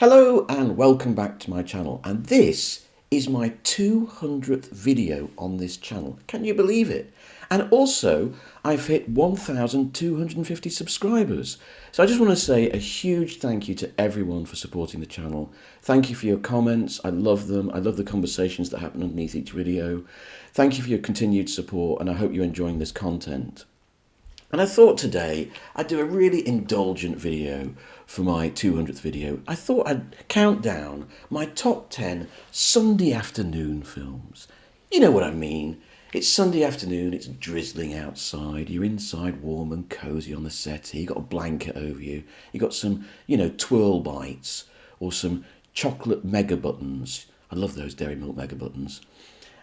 Hello and welcome back to my channel, and this is my 200th video on this channel. Can you believe it? And also I've hit 1,250 subscribers. So I just want to say a huge thank you to everyone for supporting the channel. Thank you for your comments. I love them. I love the conversations that happen underneath each video. Thank you for your continued support, and I hope you're enjoying this content. And I thought today I'd do a really indulgent video for my 200th video. I thought I'd count down my top 10 Sunday afternoon films. You know what I mean. It's Sunday afternoon, it's drizzling outside, you're inside warm and cosy on the settee, you've got a blanket over you, you've got some, twirl bites or some chocolate mega buttons. I love those Dairy Milk mega buttons.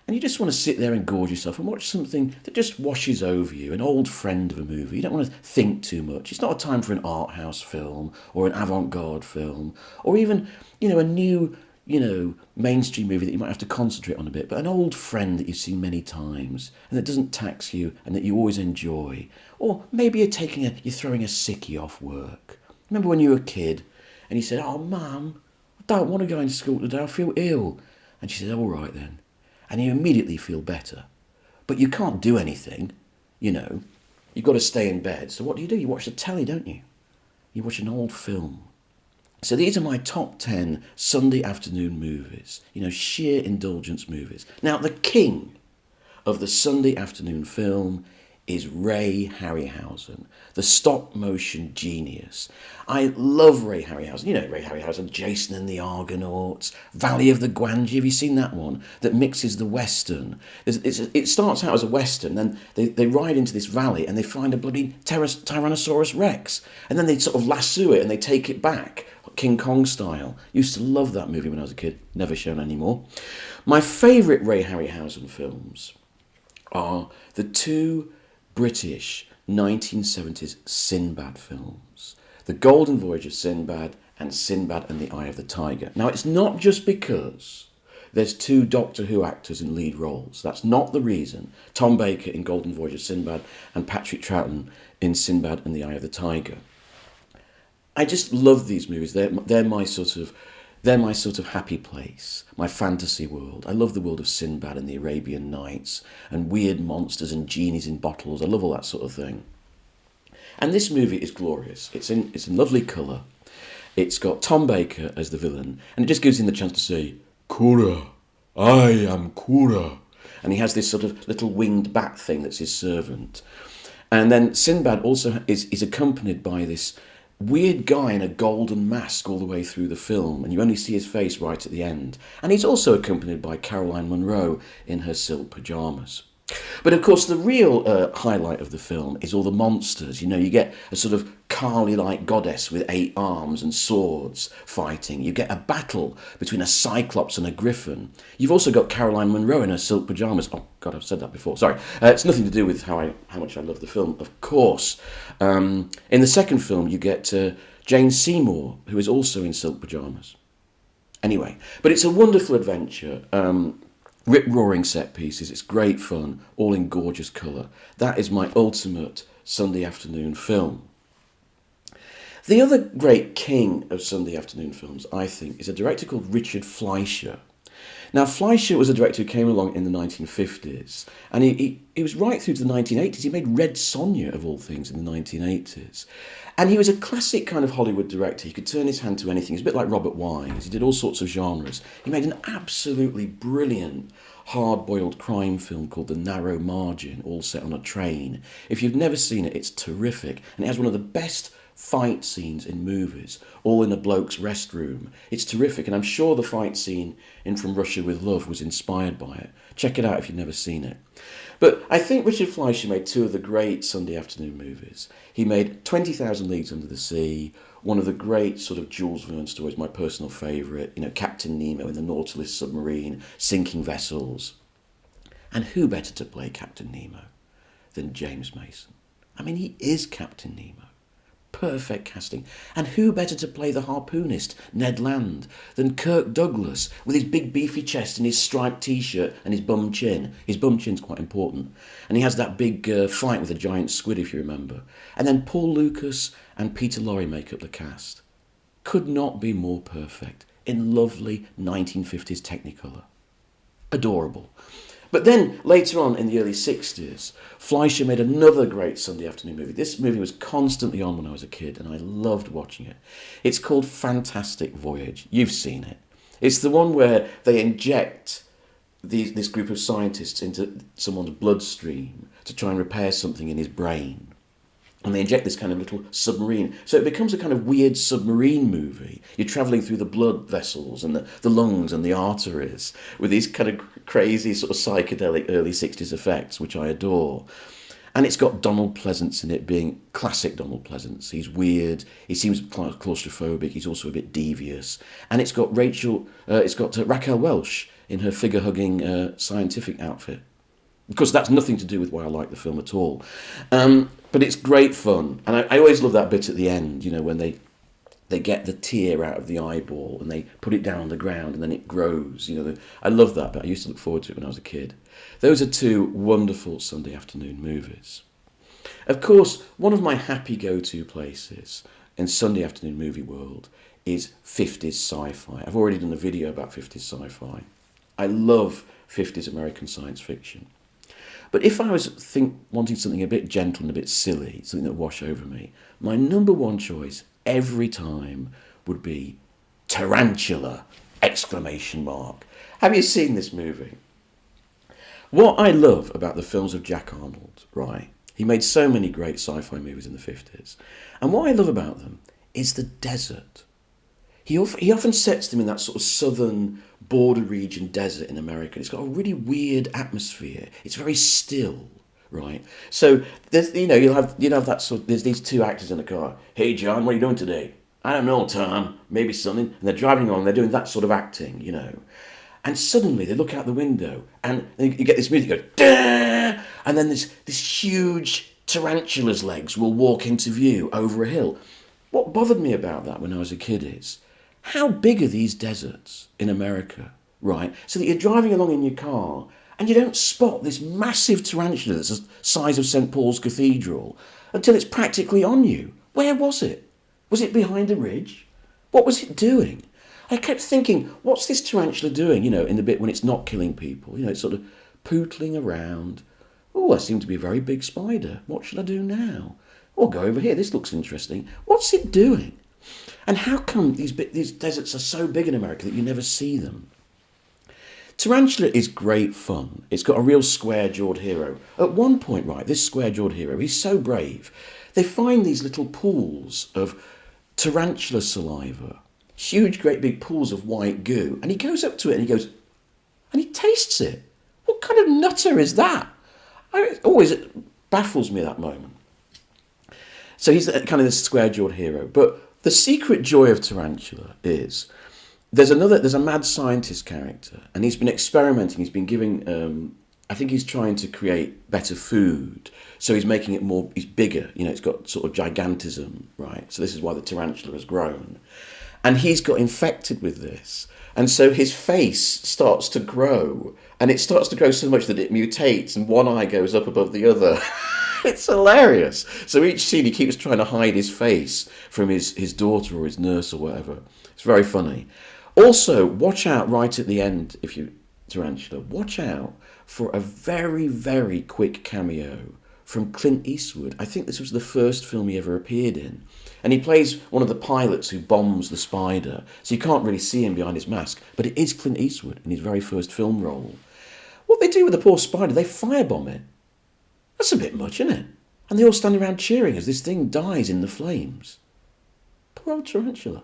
And you just want to sit there and gorge yourself and watch something that just washes over you, an old friend of a movie. You don't want to think too much. It's not a time for an art house film or an avant-garde film or even, a new, mainstream movie that you might have to concentrate on a bit, but an old friend that you've seen many times and that doesn't tax you and that you always enjoy. Or maybe you're throwing a sickie off work. Remember when you were a kid and you said, "Oh, Mum, I don't want to go into school today, I feel ill." And she said, "All right then." And you immediately feel better. But you can't do anything, You've got to stay in bed. So what do? You watch the telly, don't you? You watch an old film. So these are my top 10 Sunday afternoon movies, sheer indulgence movies. Now, the king of the Sunday afternoon film is Ray Harryhausen, the stop-motion genius. I love Ray Harryhausen. You know Ray Harryhausen, Jason and the Argonauts, Valley of the Gwangi. Have you seen that one? That mixes the Western. It starts out as a Western, then they ride into this valley and they find a bloody Tyrannosaurus Rex. And then they sort of lasso it and they take it back, King Kong style. Used to love that movie when I was a kid. Never shown anymore. My favourite Ray Harryhausen films are the two British 1970s Sinbad films. The Golden Voyage of Sinbad and Sinbad and the Eye of the Tiger. Now, it's not just because there's two Doctor Who actors in lead roles. That's not the reason. Tom Baker in Golden Voyage of Sinbad and Patrick Troughton in Sinbad and the Eye of the Tiger. I just love these movies. They're my sort of happy place, my fantasy world. I love the world of Sinbad and the Arabian Nights and weird monsters and genies in bottles. I love all that sort of thing. And this movie is glorious. It's in lovely colour. It's got Tom Baker as the villain, and it just gives him the chance to say, "Cora, I am Cora." And he has this sort of little winged bat thing that's his servant. And then Sinbad also is accompanied by this weird guy in a golden mask all the way through the film, and you only see his face right at the end. And he's also accompanied by Caroline Munro in her silk pyjamas. But of course the real highlight of the film is all the monsters. You get a sort of Kali-like goddess with 8 arms and swords fighting. You get a battle between a cyclops and a griffin. You've also got Caroline Munro in her silk pyjamas. Oh God, I've said that before. Sorry. It's nothing to do with how much I love the film, of course. In the second film, you get Jane Seymour, who is also in silk pyjamas. Anyway, but it's a wonderful adventure. Rip-roaring set pieces, it's great fun, all in gorgeous colour. That is my ultimate Sunday afternoon film. The other great king of Sunday afternoon films, I think, is a director called Richard Fleischer. Now, Fleischer was a director who came along in the 1950s, and he was right through to the 1980s. He made Red Sonja, of all things, in the 1980s. And he was a classic kind of Hollywood director. He could turn his hand to anything. He's a bit like Robert Wise. He did all sorts of genres. He made an absolutely brilliant hard-boiled crime film called The Narrow Margin, all set on a train. If you've never seen it, it's terrific. And it has one of the best fight scenes in movies, all in a bloke's restroom. It's terrific, and I'm sure the fight scene in From Russia with Love was inspired by it. Check it out if you've never seen it. But I think Richard Fleischer made two of the great Sunday afternoon movies. He made 20,000 Leagues Under the Sea, one of the great sort of Jules Verne stories, my personal favourite, Captain Nemo in the Nautilus submarine, sinking vessels. And who better to play Captain Nemo than James Mason? I mean, he is Captain Nemo. Perfect casting. And who better to play the harpoonist, Ned Land, than Kirk Douglas, with his big beefy chest and his striped t-shirt and his bum chin. His bum chin's quite important. And he has that big fight with a giant squid, if you remember. And then Paul Lucas and Peter Lorre make up the cast. could not be more perfect in lovely 1950s Technicolor. Adorable. But then, later on in the early 60s, Fleischer made another great Sunday afternoon movie. This movie was constantly on when I was a kid, and I loved watching it. It's called Fantastic Voyage. You've seen it. It's the one where they inject this group of scientists into someone's bloodstream to try and repair something in his brain. And they inject this kind of little submarine. So it becomes a kind of weird submarine movie. You're travelling through the blood vessels and the lungs and the arteries with these kind of crazy sort of psychedelic early 60s effects, which I adore. And it's got Donald Pleasance in it, being classic Donald Pleasance. He's weird, he seems claustrophobic, he's also a bit devious. And it's got Raquel Welch in her figure-hugging scientific outfit. Of course, that's nothing to do with why I like the film at all. But it's great fun. And I always love that bit at the end, you know, when they get the tear out of the eyeball and they put it down on the ground and then it grows. You know, I love that bit. I used to look forward to it when I was a kid. Those are two wonderful Sunday afternoon movies. Of course, one of my happy go-to places in Sunday afternoon movie world is 50s sci-fi. I've already done a video about 50s sci-fi. I love 50s American science fiction. But if I was wanting something a bit gentle and a bit silly, something that would wash over me, my number one choice every time would be Tarantula! ! Have you seen this movie? What I love about the films of Jack Arnold, right? He made so many great sci-fi movies in the 50s. And what I love about them is the desert. He often sets them in that sort of southern border region desert in America. It's got a really weird atmosphere. It's very still, right? So there's, you'll have that sort. There's these two actors in the car. Hey John, what are you doing today? I don't know, Tom. Maybe something. And they're driving on. They're doing that sort of acting, you know. And suddenly they look out the window and you get this music go, dah! And then this huge tarantula's legs will walk into view over a hill. What bothered me about that when I was a kid is, how big are these deserts in America, right? So that you're driving along in your car and you don't spot this massive tarantula that's the size of St. Paul's Cathedral until it's practically on you. Where was it? Was it behind a ridge? What was it doing? I kept thinking, what's this tarantula doing, in the bit when it's not killing people? It's sort of pootling around. Oh, I seem to be a very big spider. What shall I do now? Oh, I'll go over here. This looks interesting. What's it doing? And how come these deserts are so big in America that you never see them? Tarantula is great fun. It's got a real square-jawed hero. At one point, right, this square-jawed hero, he's so brave. They find these little pools of tarantula saliva, huge, great big pools of white goo, and he goes up to it and he tastes it. What kind of nutter is that? It baffles me at that moment. So he's kind of this square-jawed hero. But the secret joy of Tarantula is there's a mad scientist character, and he's been experimenting. He's been giving, I think he's trying to create better food. So he's making it he's bigger. It's got sort of gigantism, right? So this is why the tarantula has grown. And he's got infected with this. And so his face starts to grow. And it starts to grow so much that it mutates and one eye goes up above the other. It's hilarious. So each scene he keeps trying to hide his face from his daughter or his nurse or whatever. It's very funny. Also, watch out right at the end, if you Tarantula, watch out for a very, very quick cameo from Clint Eastwood. I think this was the first film he ever appeared in. And he plays one of the pilots who bombs the spider. So you can't really see him behind his mask. But it is Clint Eastwood in his very first film role. What they do with the poor spider, they firebomb it. That's a bit much, isn't it? And they all stand around cheering as this thing dies in the flames. Poor old tarantula.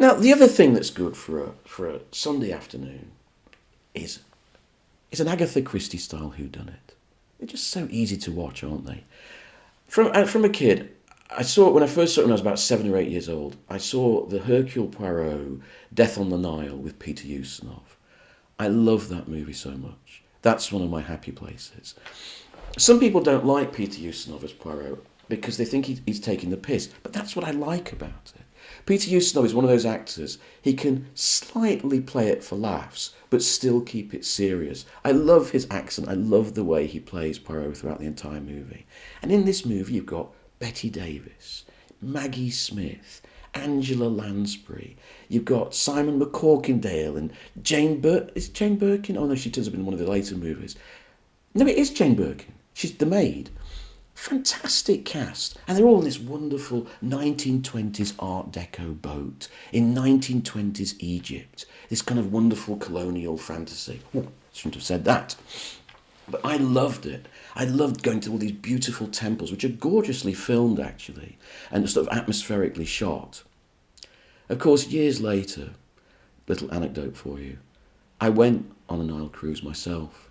Now, the other thing that's good for a Sunday afternoon is an Agatha Christie style whodunit. They're just so easy to watch, aren't they? From a kid, when I first saw it when I was about 7 or 8 years old, I saw the Hercule Poirot Death on the Nile with Peter Ustinov. I love that movie so much. That's one of my happy places. Some people don't like Peter Ustinov as Poirot because they think he's taking the piss, but that's what I like about it. Peter Ustinov is one of those actors, he can slightly play it for laughs, but still keep it serious. I love his accent, I love the way he plays Poirot throughout the entire movie. And in this movie you've got Betty Davis, Maggie Smith, Angela Lansbury. You've got Simon McCorkindale and Jane Is it Jane Birkin? Oh no, she turns up in one of the later movies. No, it is Jane Birkin. She's the maid. Fantastic cast. And they're all in this wonderful 1920s Art Deco boat in 1920s Egypt. This kind of wonderful colonial fantasy. Oh, shouldn't have said that. But I loved it. I loved going to all these beautiful temples, which are gorgeously filmed, actually, and sort of atmospherically shot. Of course, years later, little anecdote for you, I went on a Nile cruise myself.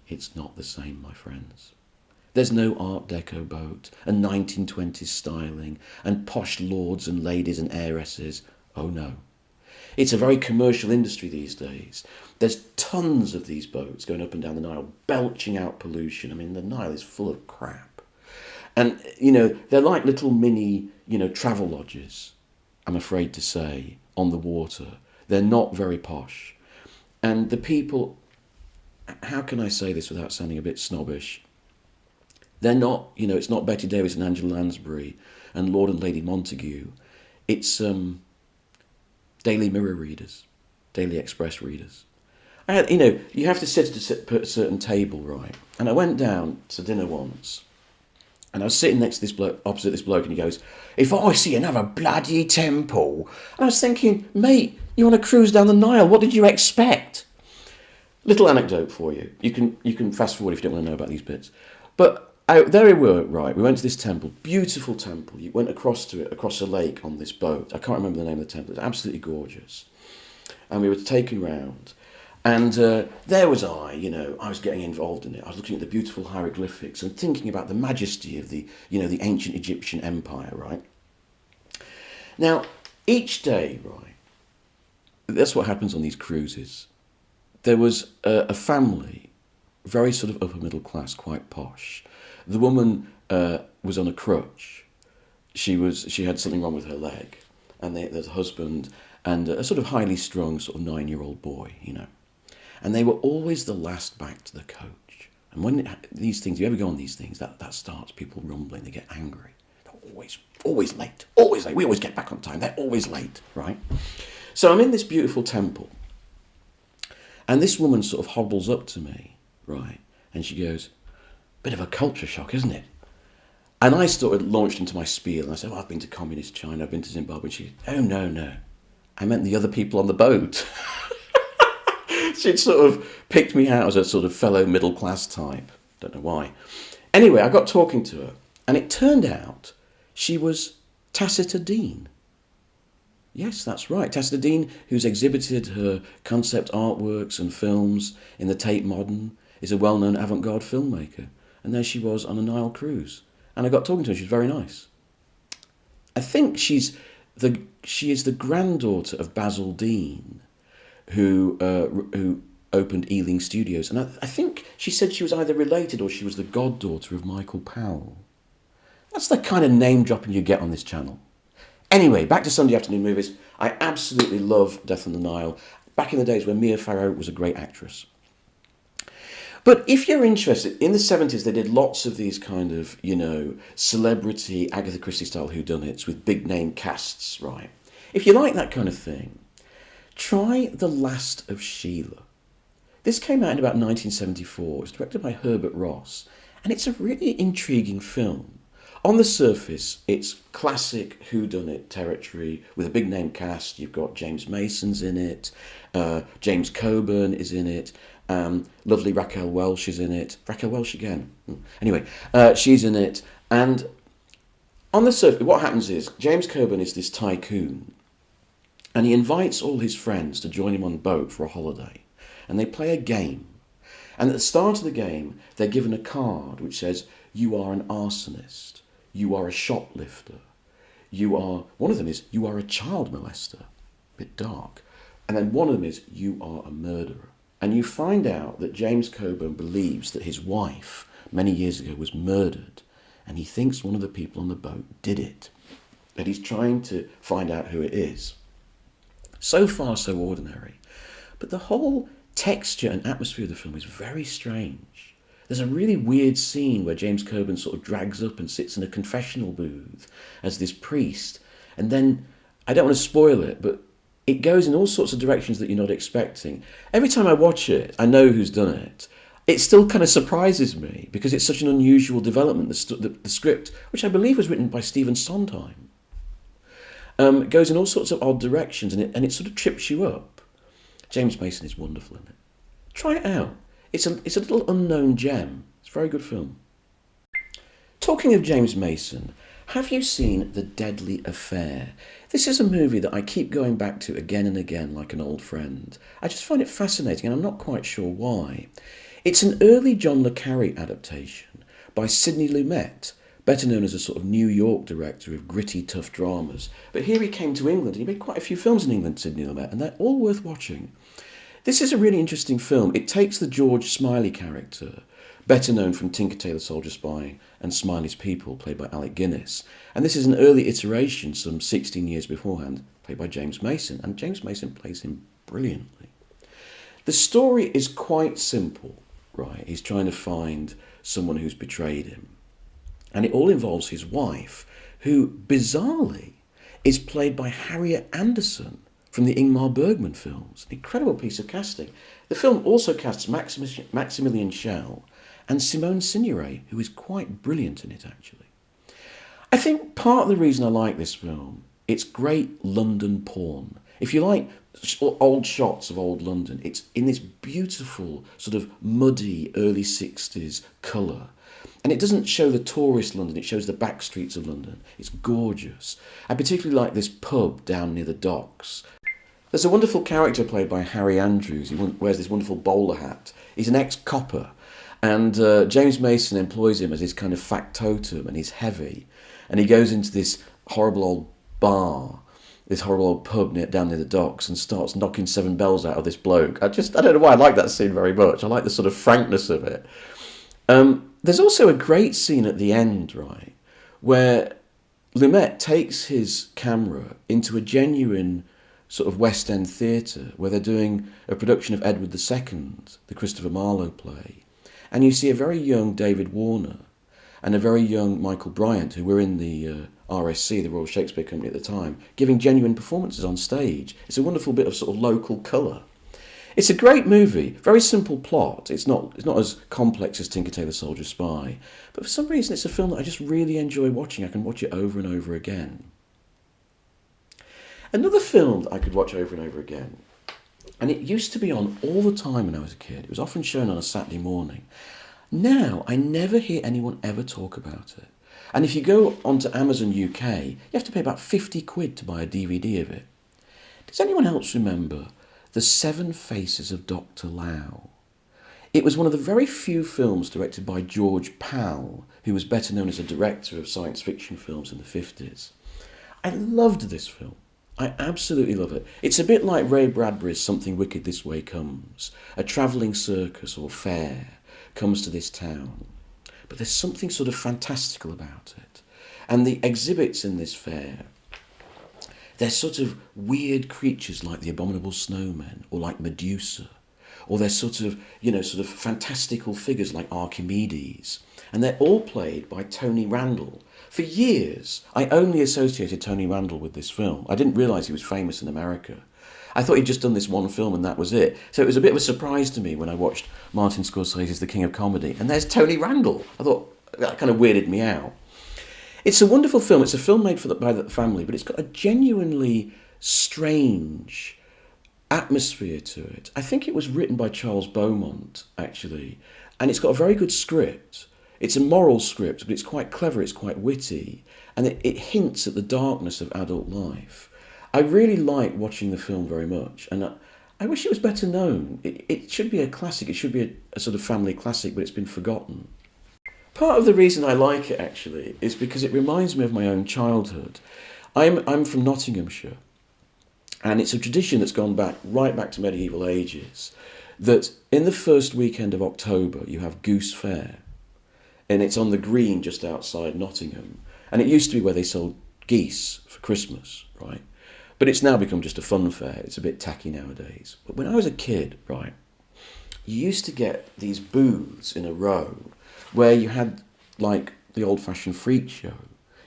It's not the same, my friends. There's no Art Deco boat and 1920s styling and posh lords and ladies and heiresses. Oh no. It's a very commercial industry these days. There's tons of these boats going up and down the Nile, belching out pollution. I mean, the Nile is full of crap. And, they're like little mini, travel lodges, I'm afraid to say, on the water. They're not very posh. And the people, how can I say this without sounding a bit snobbish? They're not, it's not Betty Davis and Angela Lansbury and Lord and Lady Montague. It's Daily Mirror readers, Daily Express readers. You have to sit at a certain table, right? And I went down to dinner once, and I was sitting next to this bloke, opposite this bloke, and he goes, "If I see another bloody temple," and I was thinking, mate, you're on a cruise down the Nile. What did you expect? Little anecdote for you. You can fast forward if you don't want to know about these bits. But there we were, right? We went to this temple, beautiful temple. You went across to it, across a lake on this boat. I can't remember the name of the temple. It's absolutely gorgeous. And we were taken round. And there was I was getting involved in it. I was looking at the beautiful hieroglyphics and thinking about the majesty of the ancient Egyptian empire, right? Now, each day, right, that's what happens on these cruises. There was a family, very sort of upper middle class, quite posh. The woman was on a crutch. She had something wrong with her leg, and there's a husband and a sort of highly strung sort of 9-year-old boy, And they were always the last back to the coach. And when these things, you ever go on these things, that starts people rumbling, they get angry. They're always late, always late. We always get back on time, they're always late, right? So I'm in this beautiful temple, and this woman sort of hobbles up to me, right? And she goes, "Bit of a culture shock, isn't it?" And I sort of launched into my spiel, and I said, "I've been to communist China, I've been to Zimbabwe." And she goes, "Oh, no. I meant the other people on the boat." She'd sort of picked me out as a sort of fellow middle-class type. Don't know why. Anyway, I got talking to her, and it turned out she was Tacita Dean. Yes, that's right. Tacita Dean, who's exhibited her concept artworks and films in the Tate Modern, is a well-known avant-garde filmmaker. And there she was on a Nile cruise. And I got talking to her. She was very nice. I think she is the granddaughter of Basil Dean, who opened Ealing Studios. And I think she said she was either related or she was the goddaughter of Michael Powell. That's the kind of name dropping you get on this channel. Anyway, back to Sunday afternoon movies. I absolutely love Death on the Nile. Back in the days when Mia Farrow was a great actress. But if you're interested, in the 70s they did lots of these kind of, celebrity Agatha Christie style whodunits with big name casts, right? If you like that kind of thing, try The Last of Sheila. This came out in about 1974. It's directed by Herbert Ross, and it's a really intriguing film. On the surface, it's classic whodunit territory with a big name cast. You've got James Mason's in it, James Coburn is in it, lovely Raquel Welch is in it. Raquel Welch again. Anyway, she's in it. And on the surface, what happens is James Coburn is this tycoon, and he invites all his friends to join him on a boat for a holiday. And they play a game. And at the start of the game, they're given a card which says, "You are an arsonist. You are a shoplifter. One of them is, you are a child molester." A bit dark. And then one of them is, "You are a murderer." And you find out that James Coburn believes that his wife, many years ago, was murdered. And he thinks one of the people on the boat did it. But he's trying to find out who it is. So far, so ordinary. But the whole texture and atmosphere of the film is very strange. There's a really weird scene where James Coburn sort of drags up and sits in a confessional booth as this priest. And then, I don't want to spoil it, but it goes in all sorts of directions that you're not expecting. Every time I watch it, I know who's done it. It still kind of surprises me because it's such an unusual development. The script, which I believe was written by Stephen Sondheim, goes in all sorts of odd directions, and it sort of trips you up. James Mason is wonderful in it. Try it out. It's a little unknown gem. It's a very good film. Talking of James Mason, have you seen The Deadly Affair? This is a movie that I keep going back to again and again like an old friend. I just find it fascinating and I'm not quite sure why. It's an early John le Carré adaptation by Sidney Lumet, better known as a sort of New York director of gritty, tough dramas. But here he came to England and he made quite a few films in England, Sidney Lumet, and they're all worth watching. This is a really interesting film. It takes the George Smiley character, better known from Tinker Tailor Soldier Spy and Smiley's People, played by Alec Guinness. And this is an early iteration, some 16 years beforehand, played by James Mason. And James Mason plays him brilliantly. The story is quite simple, right? He's trying to find someone who's betrayed him. And it all involves his wife, who, bizarrely, is played by Harriet Anderson from the Ingmar Bergman films. An incredible piece of casting. The film also casts Maximilian Schell and Simone Signoret, who is quite brilliant in it, actually. I think part of the reason I like this film, it's great London porn. If you like old shots of old London, it's in this beautiful, sort of muddy, early 60s colour. And it doesn't show the tourist London, it shows the back streets of London. It's gorgeous. I particularly like this pub down near the docks. There's a wonderful character played by Harry Andrews. He wears this wonderful bowler hat. He's an ex-copper. And James Mason employs him as his kind of factotum, and he's heavy. And he goes into this horrible old bar, this horrible old pub down near the docks, and starts knocking 7 bells out of this bloke. I don't know why I like that scene very much. I like the sort of frankness of it. There's also a great scene at the end, right, where Lumet takes his camera into a genuine sort of West End theatre where they're doing a production of Edward II, the Christopher Marlowe play. And you see a very young David Warner and a very young Michael Bryant, who were in the RSC, the Royal Shakespeare Company at the time, giving genuine performances on stage. It's a wonderful bit of sort of local colour. It's a great movie, very simple plot. It's not as complex as Tinker Tailor Soldier Spy, but for some reason it's a film that I just really enjoy watching. I can watch it over and over again. Another film that I could watch over and over again, and it used to be on all the time when I was a kid. It was often shown on a Saturday morning. Now I never hear anyone ever talk about it. And if you go onto Amazon UK, you have to pay about 50 quid to buy a DVD of it. Does anyone else remember The Seven Faces of Dr. Lao? It was one of the very few films directed by George Pal, who was better known as a director of science fiction films in the 50s. I loved this film. I absolutely love it. It's a bit like Ray Bradbury's Something Wicked This Way Comes. A travelling circus or fair comes to this town. But there's something sort of fantastical about it. And the exhibits in this fair, they're sort of weird creatures like the Abominable Snowmen or like Medusa. Or they're sort of fantastical figures like Archimedes. And they're all played by Tony Randall. For years, I only associated Tony Randall with this film. I didn't realise he was famous in America. I thought he'd just done this one film and that was it. So it was a bit of a surprise to me when I watched Martin Scorsese's The King of Comedy. And there's Tony Randall. I thought, that kind of weirded me out. It's a wonderful film. It's a film made by the family, but it's got a genuinely strange atmosphere to it. I think it was written by Charles Beaumont, actually. And it's got a very good script. It's a moral script, but it's quite clever, it's quite witty, and it hints at the darkness of adult life. I really like watching the film very much, and I wish it was better known. It should be a classic, it should be a sort of family classic, but it's been forgotten. Part of the reason I like it, actually, is because it reminds me of my own childhood. I'm from Nottinghamshire, and it's a tradition that's gone right back to medieval ages, that in the first weekend of October you have Goose Fair. And it's on the green just outside Nottingham. And it used to be where they sold geese for Christmas, right? But it's now become just a fun fair. It's a bit tacky nowadays. But when I was a kid, right, you used to get these booths in a row where you had like the old-fashioned freak show.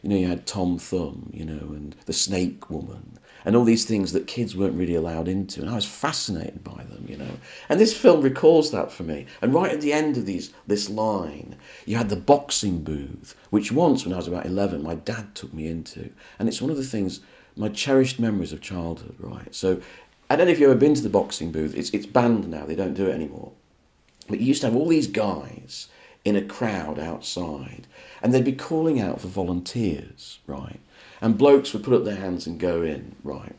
You know, you had Tom Thumb, you know, and the Snake Woman, and all these things that kids weren't really allowed into, and I was fascinated by them, you know. And this film recalls that for me. And right at the end of this line, you had the boxing booth, which once, when I was about 11, my dad took me into, and it's one of the things, my cherished memories of childhood, right? So, I don't know if you've ever been to the boxing booth. It's banned now; they don't do it anymore. But you used to have all these guys in a crowd outside, and they'd be calling out for volunteers, right? And blokes would put up their hands and go in, right?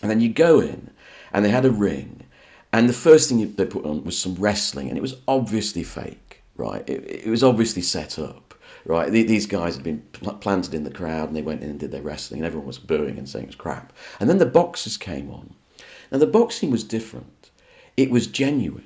And then you go in, and they had a ring, and the first thing they put on was some wrestling, and it was obviously fake, right? It was obviously set up, right? These guys had been planted in the crowd, and they went in and did their wrestling, and everyone was booing and saying it was crap. And then the boxers came on. Now, the boxing was different. It was genuine.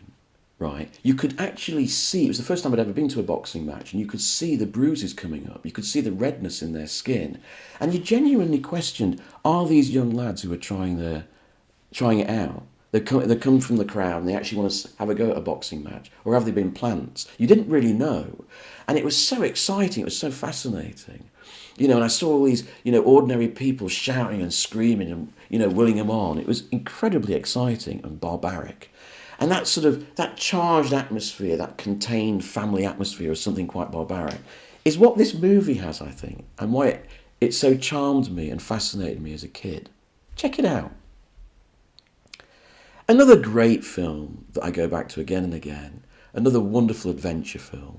Right, you could actually see, it was the first time I'd ever been to a boxing match, and you could see the bruises coming up, you could see the redness in their skin, and you genuinely questioned, are these young lads who are trying it out, they come from the crowd and they actually want to have a go at a boxing match, or have they been plants? You didn't really know, and it was so exciting, it was so fascinating. You know, and I saw all these, you know, ordinary people shouting and screaming and, you know, willing them on. It was incredibly exciting and barbaric. And that sort of, that charged atmosphere, that contained family atmosphere of something quite barbaric, is what this movie has, I think, and why it so charmed me and fascinated me as a kid. Check it out. Another great film that I go back to again and again, another wonderful adventure film,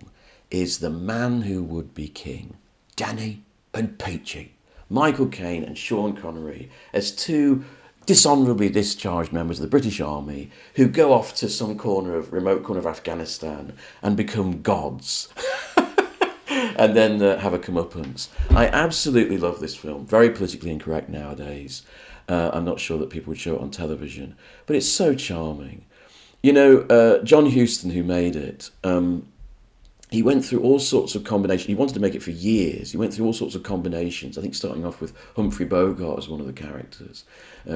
is The Man Who Would Be King. Danny and Peachy. Michael Caine and Sean Connery as two dishonourably discharged members of the British Army who go off to some remote corner of Afghanistan and become gods. And then have a comeuppance. I absolutely love this film. Very politically incorrect nowadays. I'm not sure that people would show it on television. But it's so charming. You know, John Huston, who made it, he went through all sorts of combinations. He wanted to make it for years. He went through all sorts of combinations. I think starting off with Humphrey Bogart as one of the characters.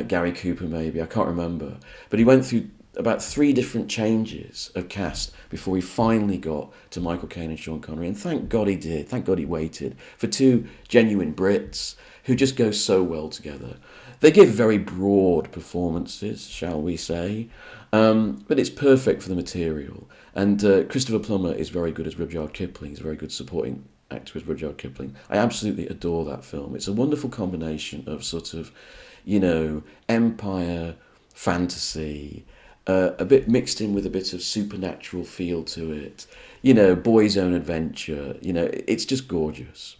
Gary Cooper maybe, I can't remember. But he went through about 3 different changes of cast before he finally got to Michael Caine and Sean Connery. And thank God he did. Thank God he waited for 2 genuine Brits who just go so well together. They give very broad performances, shall we say, but it's perfect for the material. And Christopher Plummer is very good as Rudyard Kipling. He's a very good supporting actor as Rudyard Kipling. I absolutely adore that film. It's a wonderful combination of sort of, you know, empire, fantasy, a bit mixed in with a bit of supernatural feel to it. You know, boy's own adventure. You know, it's just gorgeous.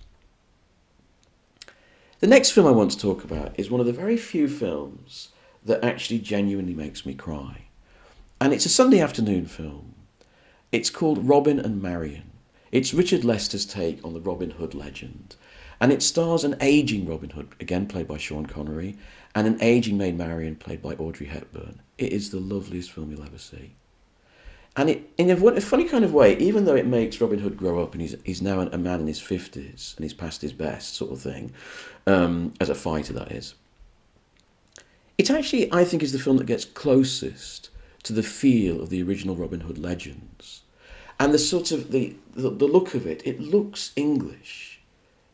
The next film I want to talk about is one of the very few films that actually genuinely makes me cry. And it's a Sunday afternoon film. It's called Robin and Marian. It's Richard Lester's take on the Robin Hood legend. And it stars an ageing Robin Hood, again played by Sean Connery, and an ageing Maid Marian played by Audrey Hepburn. It is the loveliest film you'll ever see. And it, in a funny kind of way, even though it makes Robin Hood grow up and he's now a man in his 50s and he's past his best sort of thing, as a fighter that is, it actually, I think, is the film that gets closest to the feel of the original Robin Hood legends. And the sort of, the look of it, it looks English.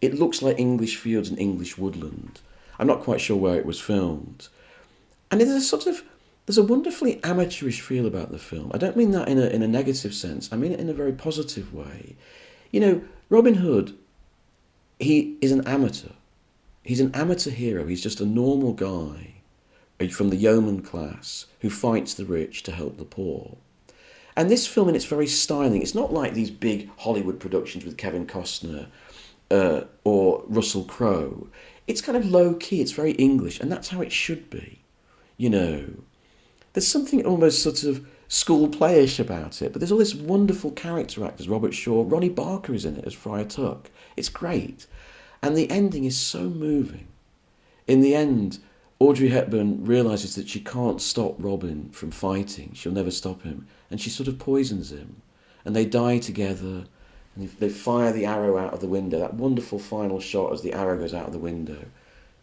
It looks like English fields and English woodland. I'm not quite sure where it was filmed. And there's a wonderfully amateurish feel about the film. I don't mean that in a negative sense. I mean it in a very positive way. You know, Robin Hood, he is an amateur. He's an amateur hero. He's just a normal guy from the yeoman class who fights the rich to help the poor. And this film, in its very styling, it's not like these big Hollywood productions with Kevin Costner or Russell Crowe. It's kind of low-key, it's very English, and that's how it should be. You know, there's something almost sort of school playish about it, but there's all this wonderful character actors. Robert Shaw, Ronnie Barker is in it as Friar Tuck. It's great. And the ending is so moving. In the end, Audrey Hepburn realises that she can't stop Robin from fighting. She'll never stop him. And she sort of poisons him. And they die together. And they fire the arrow out of the window. That wonderful final shot as the arrow goes out of the window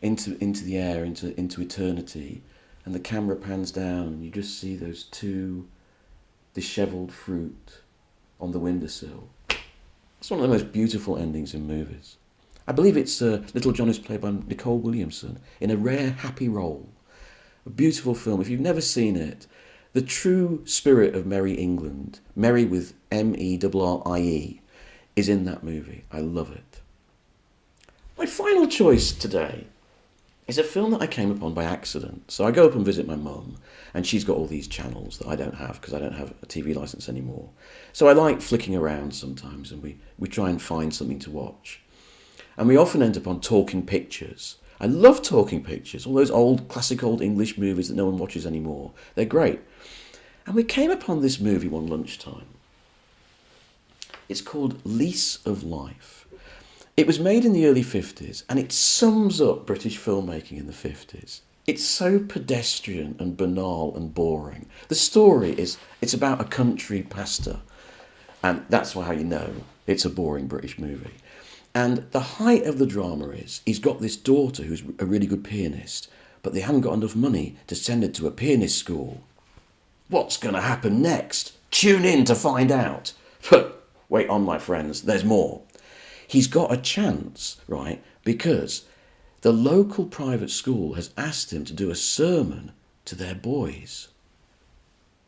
into the air, into eternity. And the camera pans down and you just see this dishevelled fruit on the windowsill. It's one of the most beautiful endings in movies. I believe it's Little John is played by Nicole Williamson in a rare happy role. A beautiful film. If you've never seen it, the true spirit of Merry England, Merry with M-E-R-R-I-E, is in that movie. I love it. My final choice today is a film that I came upon by accident. So I go up and visit my mum, and she's got all these channels that I don't have because I don't have a TV licence anymore. So I like flicking around sometimes, and we try and find something to watch. And we often end up on Talking Pictures. I love Talking Pictures, all those classic old English movies that no one watches anymore. They're great. And we came upon this movie one lunchtime. It's called Lease of Life. It was made in the early 50s, and it sums up British filmmaking in the 50s. It's so pedestrian and banal and boring. The story it's about a country pastor, and that's how you know it's a boring British movie. And the height of the drama is he's got this daughter who's a really good pianist, but they haven't got enough money to send her to a pianist school. What's going to happen next? Tune in to find out. But wait on, my friends, there's more. He's got a chance, right, because the local private school has asked him to do a sermon to their boys.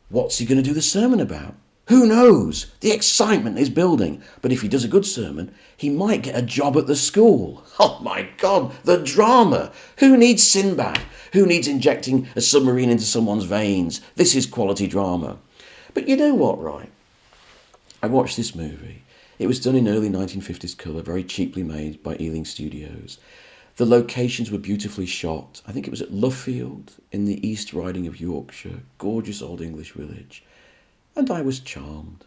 What's he going to do the sermon about? Who knows? The excitement is building. But if he does a good sermon, he might get a job at the school. Oh my God, the drama. Who needs Sinbad? Who needs injecting a submarine into someone's veins? This is quality drama. But you know what, right? I watched this movie. It was done in early 1950s colour, very cheaply made by Ealing Studios. The locations were beautifully shot. I think it was at Luffield in the East Riding of Yorkshire. Gorgeous old English village. And I was charmed.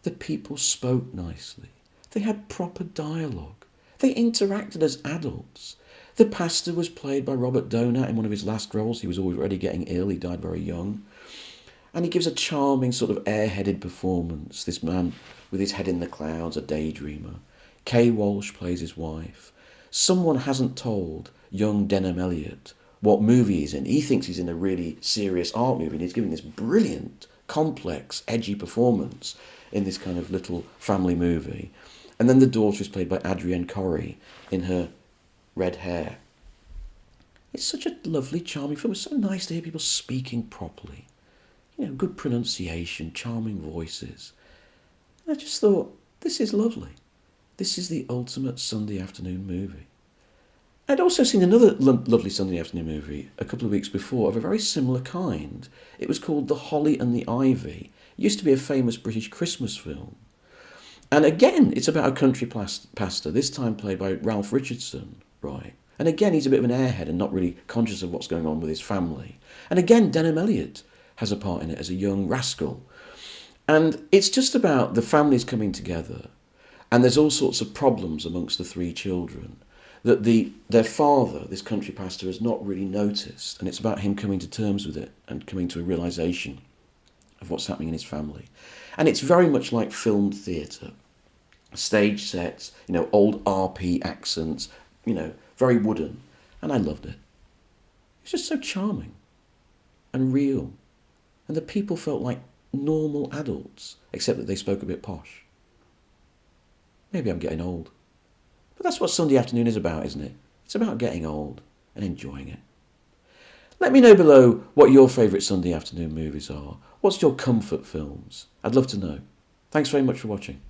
The people spoke nicely. They had proper dialogue. They interacted as adults. The pastor was played by Robert Donat in one of his last roles. He was already getting ill. He died very young. And he gives a charming sort of airheaded performance. This man with his head in the clouds, a daydreamer. Kay Walsh plays his wife. Someone hasn't told young Denham Elliott what movie he's in. He thinks he's in a really serious art movie, and he's giving this brilliant, complex, edgy performance in this kind of little family movie. And then the daughter is played by Adrienne Corrie in her red hair. It's such a lovely, charming film. It's so nice to hear people speaking properly. You know, good pronunciation, charming voices. And I just thought, this is lovely. This is the ultimate Sunday afternoon movie. I'd also seen another lovely Sunday afternoon movie a couple of weeks before of a very similar kind. It was called The Holly and the Ivy. It used to be a famous British Christmas film. And again, it's about a country pastor, this time played by Ralph Richardson, right? And again, he's a bit of an airhead and not really conscious of what's going on with his family. And again, Denham Elliott has a part in it as a young rascal. And it's just about the families coming together, and there's all sorts of problems amongst the three children that their father, this country pastor, has not really noticed. And it's about him coming to terms with it and coming to a realisation of what's happening in his family. And it's very much like filmed theatre. Stage sets, you know, old RP accents, you know, very wooden. And I loved it. It's just so charming and real. And the people felt like normal adults, except that they spoke a bit posh. Maybe I'm getting old. But that's what Sunday afternoon is about, isn't it? It's about getting old and enjoying it. Let me know below what your favourite Sunday afternoon movies are. What's your comfort films? I'd love to know. Thanks very much for watching.